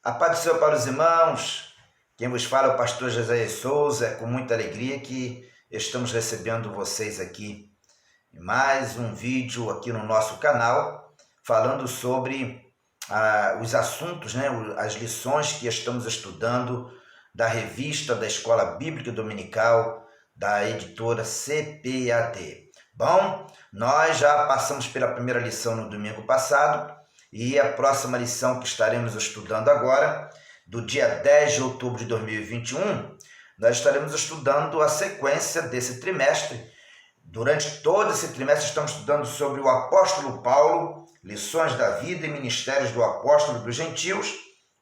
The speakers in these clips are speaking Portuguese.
A paz do Senhor para os irmãos. Quem vos fala é o pastor José Souza. É com muita alegria que estamos recebendo vocês aqui em mais um vídeo aqui no nosso canal, falando sobre os assuntos, as lições que estamos estudando da revista da Escola Bíblica Dominical da editora CPAD. Bom, nós já passamos pela primeira lição no domingo passado e a próxima lição que estaremos estudando agora, do dia 10 de outubro de 2021, nós estaremos estudando a sequência desse trimestre. Durante todo esse trimestre estamos estudando sobre o apóstolo Paulo, lições da vida e ministérios do apóstolo dos gentios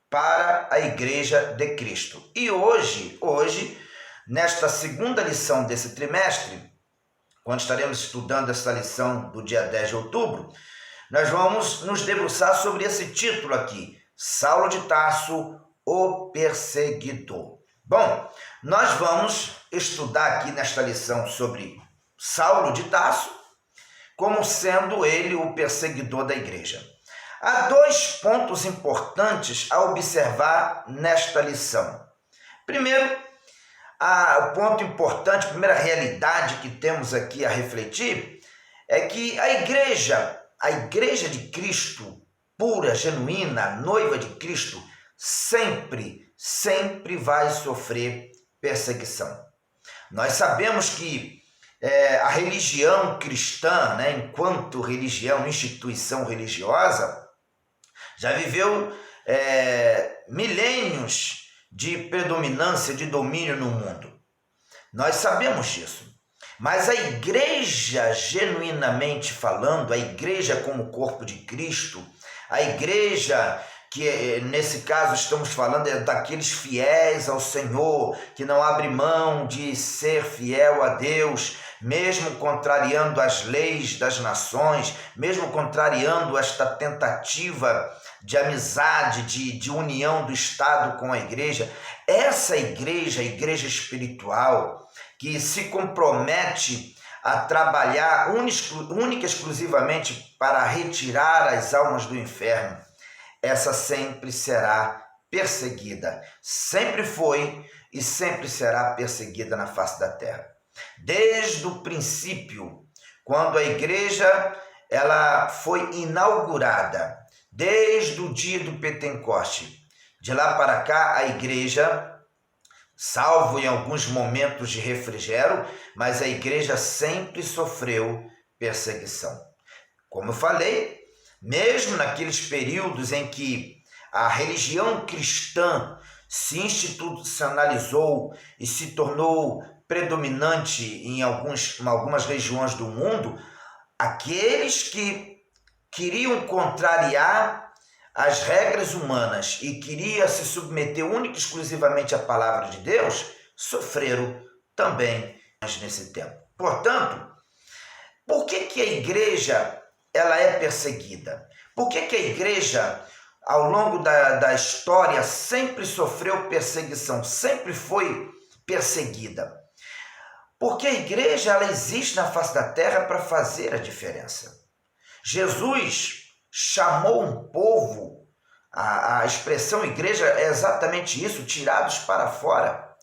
para a Igreja de Cristo. E hoje, nesta segunda lição desse trimestre, quando estaremos estudando essa lição do dia 10 de outubro, nós vamos nos debruçar sobre esse título aqui, Saulo de Tarso, o perseguidor. Bom, nós vamos estudar aqui nesta lição sobre Saulo de Tarso, como sendo ele o perseguidor da igreja. Há dois pontos importantes a observar nesta lição. Primeiro, o ponto importante, a primeira realidade que temos aqui a refletir é que a igreja de Cristo, pura, genuína, noiva de Cristo, sempre vai sofrer perseguição. Nós sabemos que a religião cristã, enquanto religião, instituição religiosa, já viveu milênios de predominância, de domínio no mundo. Nós sabemos disso. Mas a igreja, genuinamente falando, a igreja como corpo de Cristo, a igreja que nesse caso estamos falando daqueles fiéis ao Senhor, que não abre mão de ser fiel a Deus, mesmo contrariando as leis das nações, mesmo contrariando esta tentativa de amizade, de união do Estado com a igreja. Essa igreja, a igreja espiritual, que se compromete a trabalhar única e exclusivamente para retirar as almas do inferno, essa sempre será perseguida. Sempre foi e sempre será perseguida na face da terra. Desde o princípio, quando a igreja ela foi inaugurada, desde o dia do Pentecoste, de lá para cá a igreja, salvo em alguns momentos de refrigério, mas a igreja sempre sofreu perseguição. Como eu falei, mesmo naqueles períodos em que a religião cristã se institucionalizou e se tornou predominante em algumas regiões do mundo, aqueles que queriam contrariar as regras humanas e queriam se submeter única e exclusivamente à palavra de Deus, sofreram também nesse tempo. Portanto, por que a igreja ela é perseguida? Por que a igreja, ao longo da história, sempre sofreu perseguição, sempre foi perseguida? Porque a igreja ela existe na face da terra para fazer a diferença. Jesus chamou um povo, a expressão igreja é exatamente isso, tirados para fora.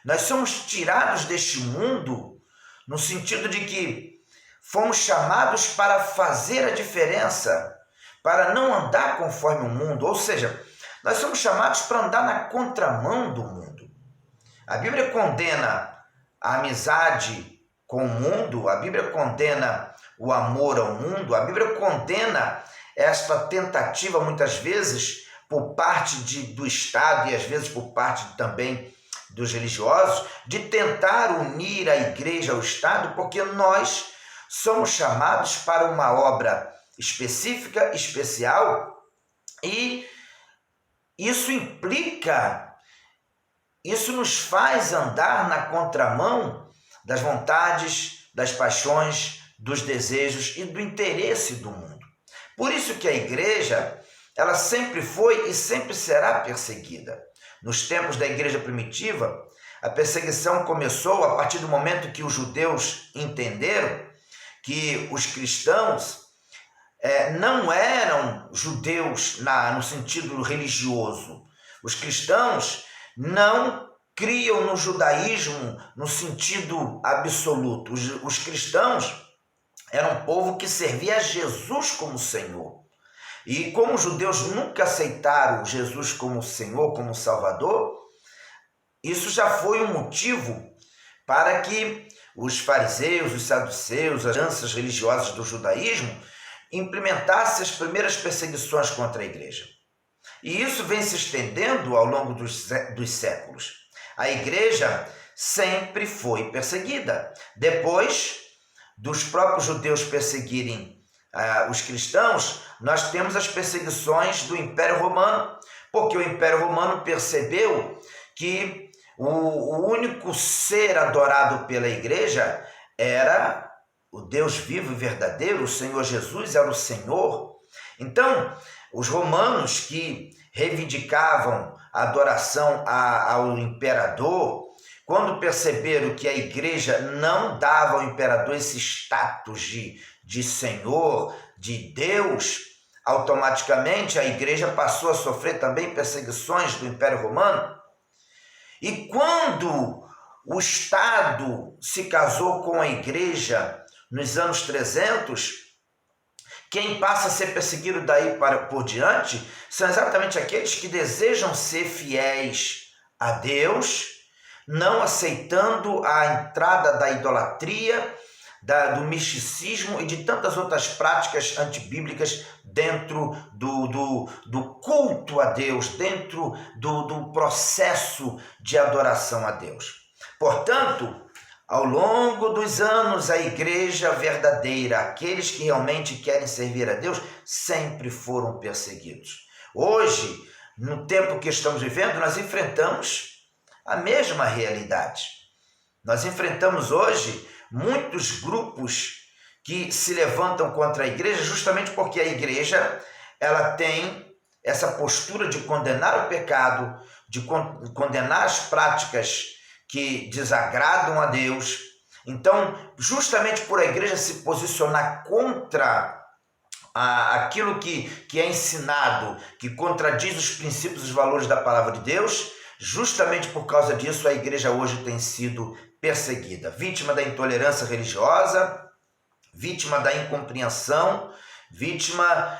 Nós somos tirados deste mundo no sentido de que fomos chamados para fazer a diferença, para não andar conforme o mundo, ou seja, nós somos chamados para andar na contramão do mundo. A Bíblia condena a amizade com o mundo, a Bíblia condena o amor ao mundo, a Bíblia condena esta tentativa, muitas vezes, por parte do Estado e às vezes por parte também dos religiosos, de tentar unir a igreja ao Estado, porque nós somos chamados para uma obra específica, especial, e isso nos faz andar na contramão das vontades, das paixões, dos desejos e do interesse do mundo. Por isso que a igreja, ela sempre foi e sempre será perseguida. Nos tempos da igreja primitiva, a perseguição começou a partir do momento que os judeus entenderam que os cristãos não eram judeus no sentido religioso, Os cristãos não criam no judaísmo no sentido absoluto. Os cristãos eram um povo que servia a Jesus como Senhor. E como os judeus nunca aceitaram Jesus como Senhor, como Salvador, isso já foi um motivo para que os fariseus, os saduceus, as lideranças religiosas do judaísmo implementassem as primeiras perseguições contra a igreja. E isso vem se estendendo ao longo dos séculos. A igreja sempre foi perseguida. Depois dos próprios judeus perseguirem os cristãos, nós temos as perseguições do Império Romano, porque o Império Romano percebeu que o único ser adorado pela igreja era o Deus vivo e verdadeiro, o Senhor Jesus era o Senhor. Então, os romanos que reivindicavam a adoração ao imperador, quando perceberam que a igreja não dava ao imperador esse status de Senhor, de Deus, automaticamente a igreja passou a sofrer também perseguições do Império Romano. E quando o Estado se casou com a igreja nos anos 300, quem passa a ser perseguido daí por diante são exatamente aqueles que desejam ser fiéis a Deus, não aceitando a entrada da idolatria, do misticismo e de tantas outras práticas antibíblicas dentro do culto a Deus, dentro do processo de adoração a Deus. Portanto, ao longo dos anos, a igreja verdadeira, aqueles que realmente querem servir a Deus, sempre foram perseguidos. Hoje, no tempo que estamos vivendo, nós enfrentamos a mesma realidade. Nós enfrentamos hoje muitos grupos que se levantam contra a igreja justamente porque a igreja ela tem essa postura de condenar o pecado, de condenar as práticas que desagradam a Deus. Então, justamente por a igreja se posicionar contra aquilo que é ensinado, que contradiz os princípios e os valores da palavra de Deus, justamente por causa disso a igreja hoje tem sido perseguida, vítima da intolerância religiosa, vítima da incompreensão, vítima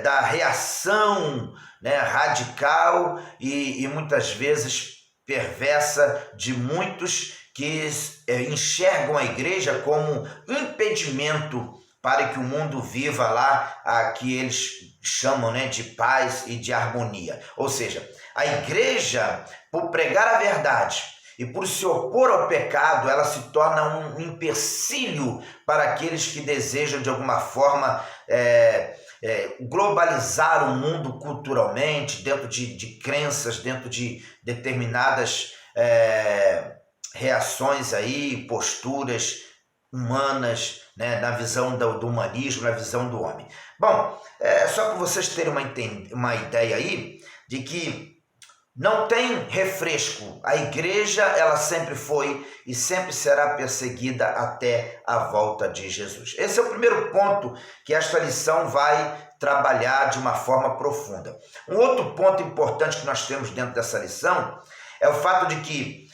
da reação radical e muitas vezes perversa de muitos que enxergam a igreja como impedimento para que o mundo viva lá a que eles chamam de paz e de harmonia. Ou seja, a igreja, por pregar a verdade e por se opor ao pecado, ela se torna um empecilho para aqueles que desejam de alguma forma globalizar o mundo culturalmente, dentro de crenças, dentro de determinadas reações aí, posturas humanas, na visão do humanismo, na visão do homem. Bom, só para vocês terem uma ideia aí de que não tem refresco. A igreja, ela sempre foi e sempre será perseguida até a volta de Jesus. Esse é o primeiro ponto que esta lição vai trabalhar de uma forma profunda. Um outro ponto importante que nós temos dentro dessa lição é o fato de que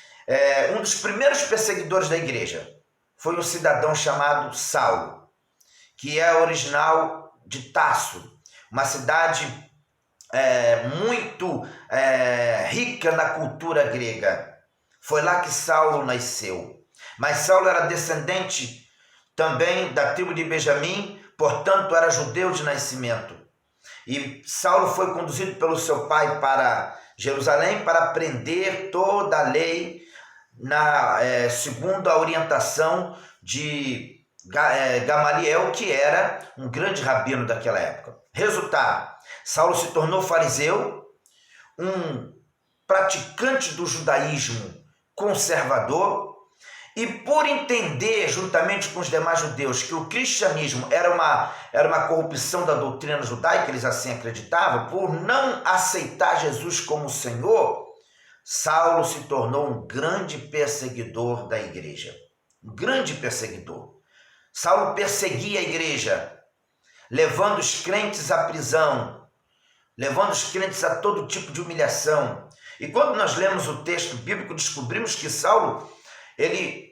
um dos primeiros perseguidores da igreja foi um cidadão chamado Saulo, que é original de Tarso, uma cidade muito rica na cultura grega. Foi lá que Saulo nasceu. Mas Saulo era descendente também da tribo de Benjamim, portanto era judeu de nascimento. E Saulo foi conduzido pelo seu pai para Jerusalém para aprender toda a lei segundo a orientação de Gamaliel, que era um grande rabino daquela época. Resultado, Saulo se tornou fariseu, um praticante do judaísmo conservador, e por entender, juntamente com os demais judeus, que o cristianismo era uma corrupção da doutrina judaica, eles assim acreditavam, por não aceitar Jesus como Senhor, Saulo se tornou um grande perseguidor da igreja. Um grande perseguidor. Saulo perseguia a igreja, levando os crentes à prisão, levando os crentes a todo tipo de humilhação. E quando nós lemos o texto bíblico, descobrimos que Saulo, ele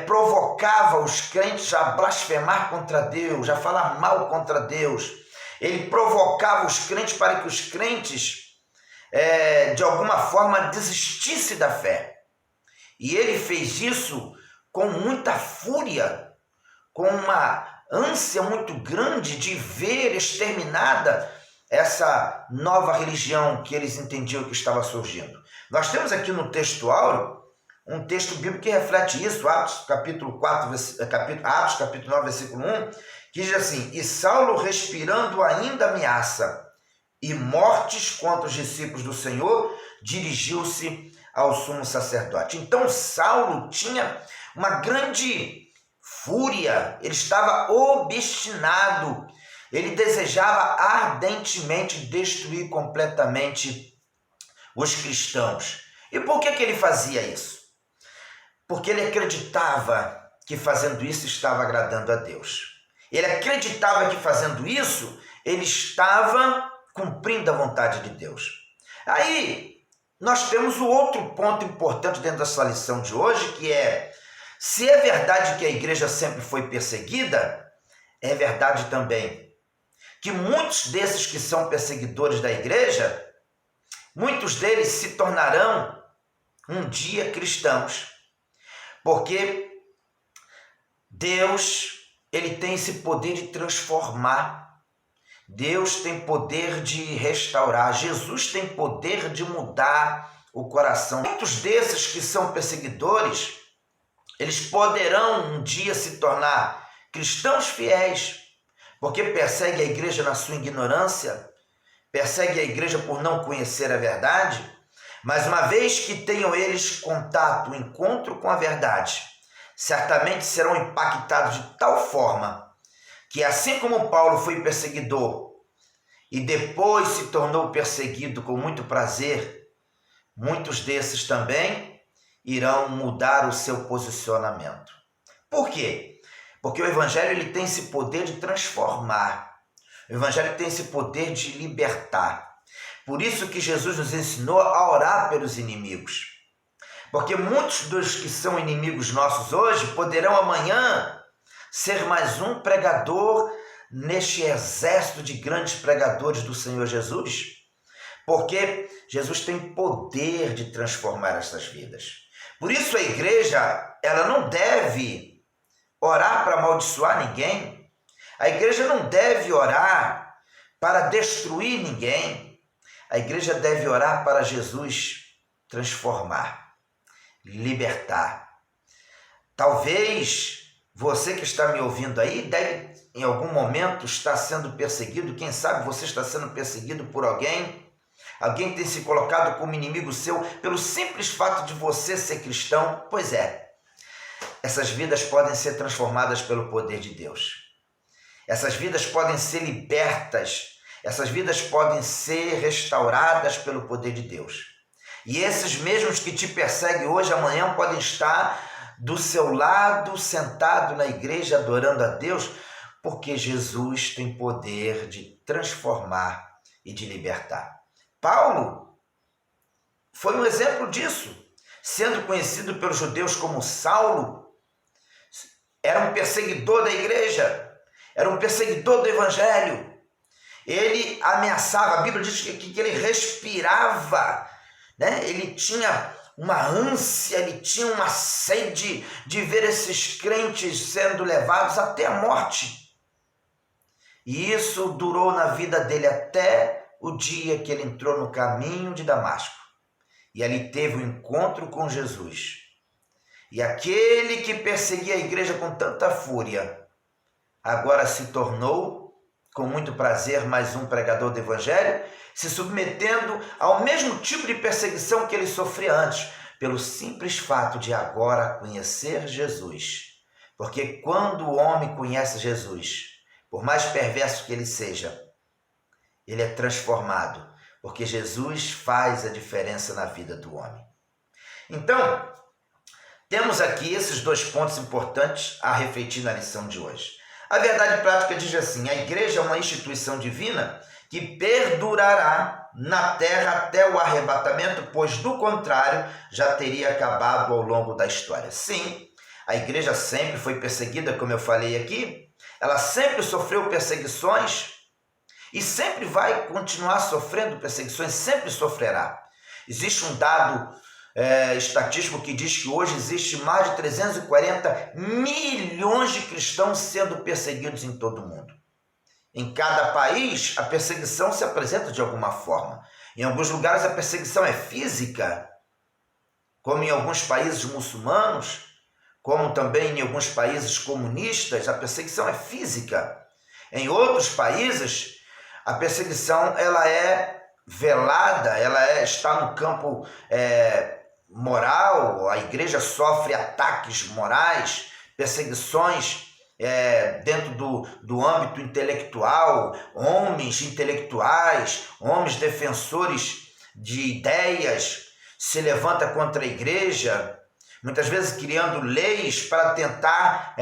provocava os crentes a blasfemar contra Deus, a falar mal contra Deus. Ele provocava os crentes para que os crentes, de alguma forma, desistissem da fé. E ele fez isso com muita fúria, com uma ânsia muito grande de ver exterminada essa nova religião que eles entendiam que estava surgindo. Nós temos aqui no texto áureo um texto bíblico que reflete isso, Atos capítulo 9, versículo 1, que diz assim: e Saulo, respirando ainda ameaça e mortes contra os discípulos do Senhor, dirigiu-se ao sumo sacerdote. Então Saulo tinha uma grande fúria, ele estava obstinado, ele desejava ardentemente destruir completamente os cristãos. E por que ele fazia isso? Porque ele acreditava que fazendo isso estava agradando a Deus. Ele acreditava que fazendo isso ele estava cumprindo a vontade de Deus. Aí nós temos o outro ponto importante dentro dessa lição de hoje, que é: se é verdade que a igreja sempre foi perseguida, é verdade também que muitos desses que são perseguidores da igreja, muitos deles se tornarão um dia cristãos, porque Deus, ele tem esse poder de transformar. Deus tem poder de restaurar. Jesus tem poder de mudar o coração. Muitos desses que são perseguidores, eles poderão um dia se tornar cristãos fiéis, porque persegue a igreja na sua ignorância, persegue a igreja por não conhecer a verdade, mas uma vez que tenham eles contato, encontro com a verdade, certamente serão impactados de tal forma que, assim como Paulo foi perseguidor e depois se tornou perseguido com muito prazer, muitos desses também irão mudar o seu posicionamento. Por quê? Porque o Evangelho ele tem esse poder de transformar. O Evangelho tem esse poder de libertar. Por isso que Jesus nos ensinou a orar pelos inimigos. Porque muitos dos que são inimigos nossos hoje poderão amanhã ser mais um pregador neste exército de grandes pregadores do Senhor Jesus. Porque Jesus tem poder de transformar essas vidas. Por isso a igreja, ela não deve orar para amaldiçoar ninguém. A igreja não deve orar para destruir ninguém. A igreja deve orar para Jesus transformar, libertar. Talvez você que está me ouvindo aí deve em algum momento estar sendo perseguido. Quem sabe você está sendo perseguido por alguém. Alguém tem se colocado como inimigo seu pelo simples fato de você ser cristão. Pois é. Essas vidas podem ser transformadas pelo poder de Deus. Essas vidas podem ser libertas. Essas vidas podem ser restauradas pelo poder de Deus. E esses mesmos que te perseguem hoje, amanhã podem estar do seu lado, sentado na igreja, adorando a Deus, porque Jesus tem poder de transformar e de libertar. Paulo foi um exemplo disso. Sendo conhecido pelos judeus como Saulo, era um perseguidor da igreja, era um perseguidor do evangelho. Ele ameaçava, a Bíblia diz que ele respirava, né? Ele tinha uma ânsia, ele tinha uma sede de ver esses crentes sendo levados até a morte. E isso durou na vida dele até o dia que ele entrou no caminho de Damasco. E ali teve um encontro com Jesus. E aquele que perseguia a igreja com tanta fúria, agora se tornou, com muito prazer, mais um pregador do evangelho, se submetendo ao mesmo tipo de perseguição que ele sofria antes, pelo simples fato de agora conhecer Jesus. Porque quando o homem conhece Jesus, por mais perverso que ele seja, ele é transformado, porque Jesus faz a diferença na vida do homem. Então, temos aqui esses dois pontos importantes a refletir na lição de hoje. A verdade prática diz assim: a igreja é uma instituição divina que perdurará na terra até o arrebatamento, pois do contrário já teria acabado ao longo da história. Sim, a igreja sempre foi perseguida, como eu falei aqui, ela sempre sofreu perseguições e sempre vai continuar sofrendo perseguições, sempre sofrerá. Existe um dado estatístico que diz que hoje existe mais de 340 milhões de cristãos sendo perseguidos em todo o mundo. Em cada país, a perseguição se apresenta de alguma forma. Em alguns lugares, a perseguição é física, como em alguns países muçulmanos, como também em alguns países comunistas, a perseguição é física. Em outros países, a perseguição ela é velada, está no campo moral, a igreja sofre ataques morais, perseguições dentro do âmbito intelectual, homens intelectuais, homens defensores de ideias se levantam contra a igreja, muitas vezes criando leis para tentar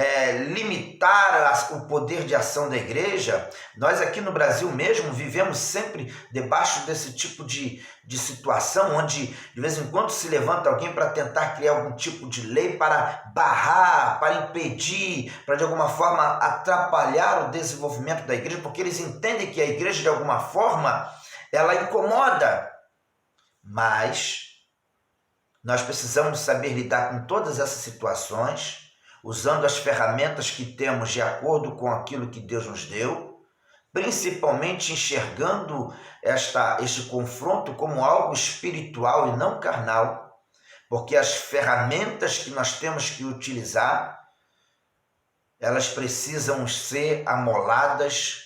limitar o poder de ação da igreja. Nós aqui no Brasil mesmo vivemos sempre debaixo desse tipo de situação, onde de vez em quando se levanta alguém para tentar criar algum tipo de lei para barrar, para impedir, para de alguma forma atrapalhar o desenvolvimento da igreja, porque eles entendem que a igreja de alguma forma ela incomoda. Mas nós precisamos saber lidar com todas essas situações, usando as ferramentas que temos de acordo com aquilo que Deus nos deu, principalmente enxergando este confronto como algo espiritual e não carnal, porque as ferramentas que nós temos que utilizar, elas precisam ser amoladas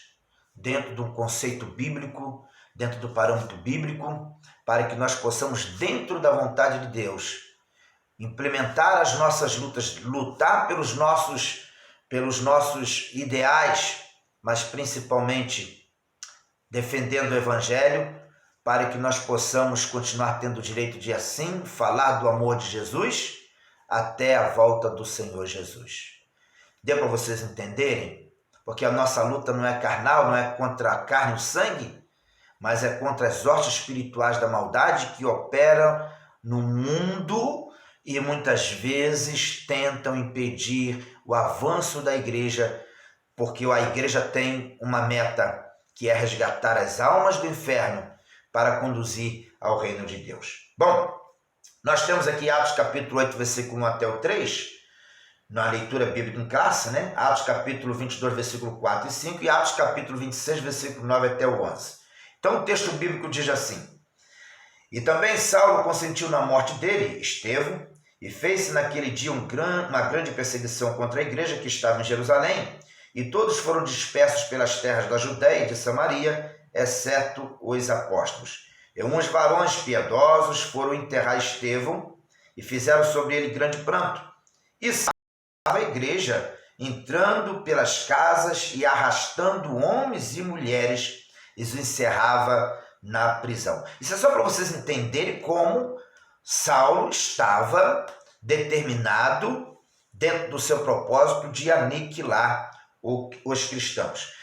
dentro de um conceito bíblico, dentro do parâmetro bíblico, para que nós possamos, dentro da vontade de Deus, implementar as nossas lutas, lutar pelos nossos ideais, mas principalmente defendendo o Evangelho, para que nós possamos continuar tendo o direito de assim falar do amor de Jesus até a volta do Senhor Jesus. Deu para vocês entenderem? Porque a nossa luta não é carnal, não é contra a carne e o sangue, mas é contra as hostes espirituais da maldade que operam no mundo e muitas vezes tentam impedir o avanço da igreja, porque a igreja tem uma meta, que é resgatar as almas do inferno para conduzir ao reino de Deus. Bom, nós temos aqui Atos capítulo 8, versículo 1 até o 3, na leitura bíblica em classe, né? Atos capítulo 22, versículo 4 e 5, e Atos capítulo 26, versículo 9 até o 11. Então o texto bíblico diz assim: E também Saulo consentiu na morte dele, Estevão, e fez-se naquele dia uma grande perseguição contra a igreja que estava em Jerusalém, e todos foram dispersos pelas terras da Judéia e de Samaria, exceto os apóstolos. E uns varões piedosos foram enterrar Estevão, e fizeram sobre ele grande pranto. E estava a igreja entrando pelas casas e arrastando homens e mulheres, e os encerrava na prisão. Isso é só para vocês entenderem como Saulo estava determinado, dentro do seu propósito, de aniquilar os cristãos.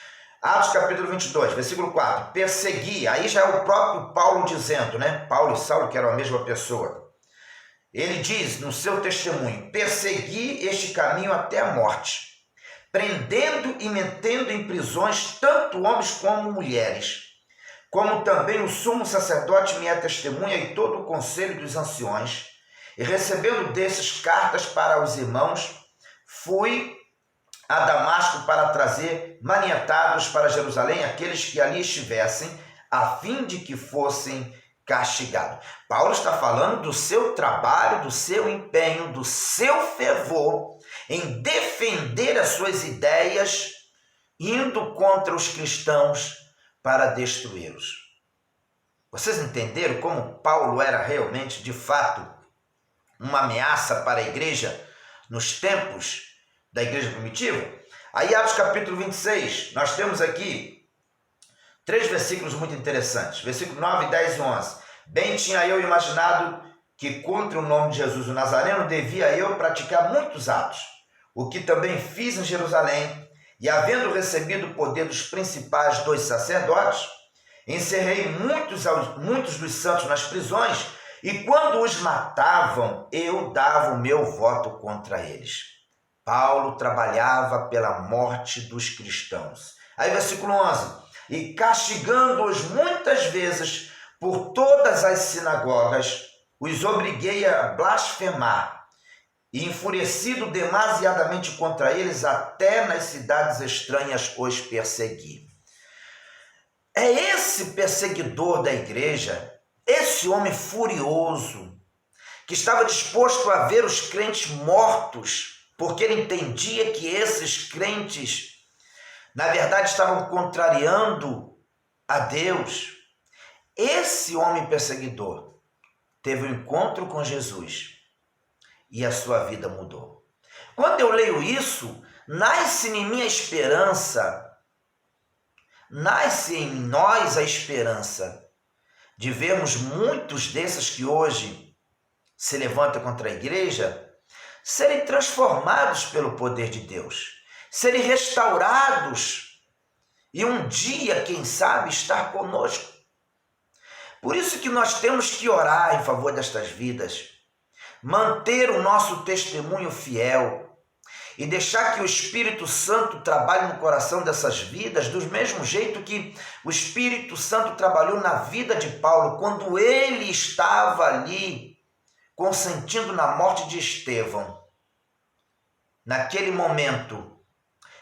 Atos capítulo 22, versículo 4. Persegui, aí já é o próprio Paulo dizendo, né? Paulo e Saulo, que eram a mesma pessoa. Ele diz no seu testemunho: persegui este caminho até a morte, prendendo e metendo em prisões tanto homens como mulheres, como também o sumo sacerdote minha testemunha e todo o conselho dos anciões, e recebendo desses cartas para os irmãos, fui a Damasco para trazer maniatados para Jerusalém aqueles que ali estivessem, a fim de que fossem castigados. Paulo está falando do seu trabalho, do seu empenho, do seu fervor em defender as suas ideias, indo contra os cristãos para destruí-los. Vocês entenderam como Paulo era realmente, de fato, uma ameaça para a igreja nos tempos da igreja primitiva? Aí, Atos capítulo 26, nós temos aqui 3 versículos muito interessantes. Versículo 9, 10 e 11. Bem tinha eu imaginado que contra o nome de Jesus o Nazareno devia eu praticar muitos atos, o que também fiz em Jerusalém, e havendo recebido o poder dos principais dos sacerdotes, Encerrei muitos dos santos nas prisões, e quando os matavam, eu dava o meu voto contra eles. Paulo trabalhava pela morte dos cristãos. Aí versículo 11. E castigando-os muitas vezes por todas as sinagogas, os obriguei a blasfemar, e enfurecido demasiadamente contra eles, até nas cidades estranhas os persegui. É esse perseguidor da igreja, esse homem furioso, que estava disposto a ver os crentes mortos, porque ele entendia que esses crentes, na verdade, estavam contrariando a Deus. Esse homem perseguidor teve um encontro com Jesus e a sua vida mudou. Quando eu leio isso, nasce em mim a esperança, nasce em nós a esperança de vermos muitos desses que hoje se levantam contra a igreja serem transformados pelo poder de Deus, serem restaurados e um dia, quem sabe, estar conosco. Por isso que nós temos que orar em favor destas vidas, manter o nosso testemunho fiel e deixar que o Espírito Santo trabalhe no coração dessas vidas, do mesmo jeito que o Espírito Santo trabalhou na vida de Paulo, quando ele estava ali consentindo na morte de Estevão. Naquele momento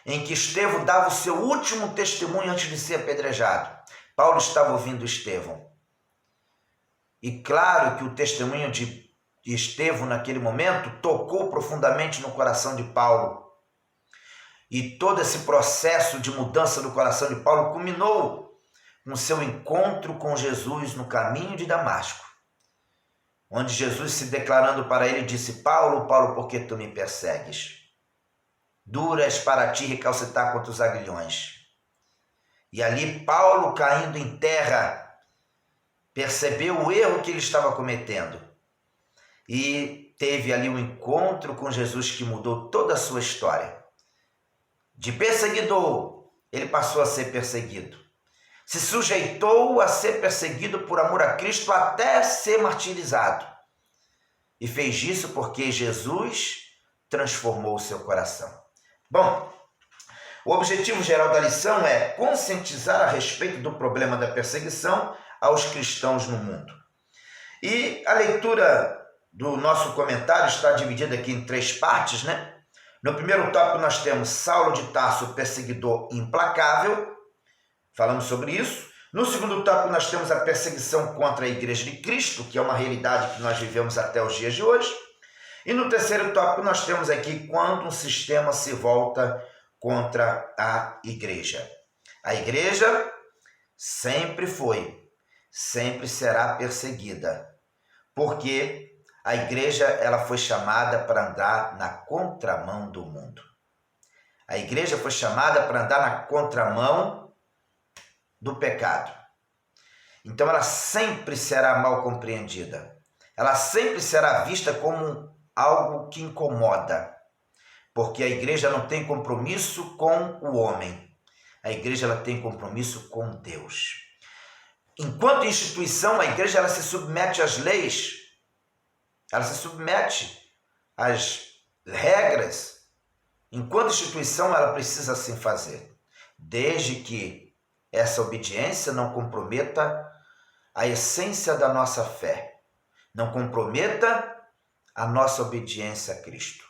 em que Estevão dava o seu último testemunho antes de ser apedrejado, Paulo estava ouvindo Estevão. E claro que o testemunho de Estevão, naquele momento, tocou profundamente no coração de Paulo. E todo esse processo de mudança do coração de Paulo culminou com seu encontro com Jesus no caminho de Damasco, onde Jesus, se declarando para ele, disse: Paulo, Paulo, por que tu me persegues? Dura és para ti recalcitar contra os aguilhões. E ali Paulo, caindo em terra, percebeu o erro que ele estava cometendo. E teve ali um encontro com Jesus que mudou toda a sua história. De perseguidor, ele passou a ser perseguido. Se sujeitou a ser perseguido por amor a Cristo até ser martirizado. E fez isso porque Jesus transformou o seu coração. Bom, o objetivo geral da lição é conscientizar a respeito do problema da perseguição aos cristãos no mundo. E a leitura do nosso comentário está dividida aqui em 3 partes, né? No primeiro tópico nós temos Saulo de Tarso, perseguidor implacável. Falamos sobre isso. No segundo tópico nós temos a perseguição contra a Igreja de Cristo, que é uma realidade que nós vivemos até os dias de hoje. E no terceiro tópico nós temos aqui quando um sistema se volta contra a Igreja. A Igreja sempre foi, sempre será perseguida, porque a igreja ela foi chamada para andar na contramão do mundo. A igreja foi chamada para andar na contramão do pecado. Então ela sempre será mal compreendida. Ela sempre será vista como algo que incomoda, porque a igreja não tem compromisso com o homem. A igreja ela tem compromisso com Deus. Enquanto instituição, a igreja ela se submete às leis, ela se submete às regras. Enquanto instituição, ela precisa assim fazer, desde que essa obediência não comprometa a essência da nossa fé, não comprometa a nossa obediência a Cristo.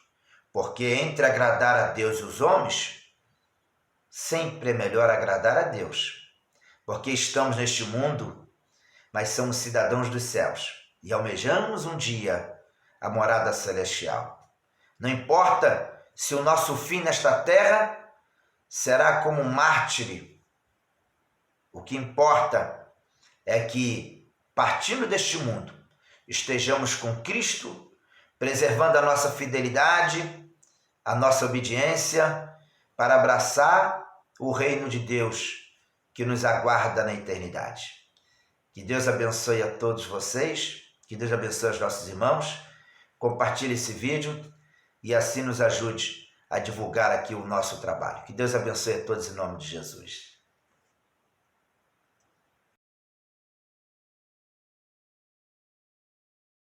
Porque entre agradar a Deus e os homens, sempre é melhor agradar a Deus. Porque estamos neste mundo, mas somos cidadãos dos céus e almejamos um dia a morada celestial. Não importa se o nosso fim nesta terra será como um mártir. O que importa é que, partindo deste mundo, estejamos com Cristo, preservando a nossa fidelidade, a nossa obediência, para abraçar o reino de Deus que nos aguarda na eternidade. Que Deus abençoe a todos vocês, que Deus abençoe os nossos irmãos. Compartilhe esse vídeo e assim nos ajude a divulgar aqui o nosso trabalho. Que Deus abençoe a todos em nome de Jesus.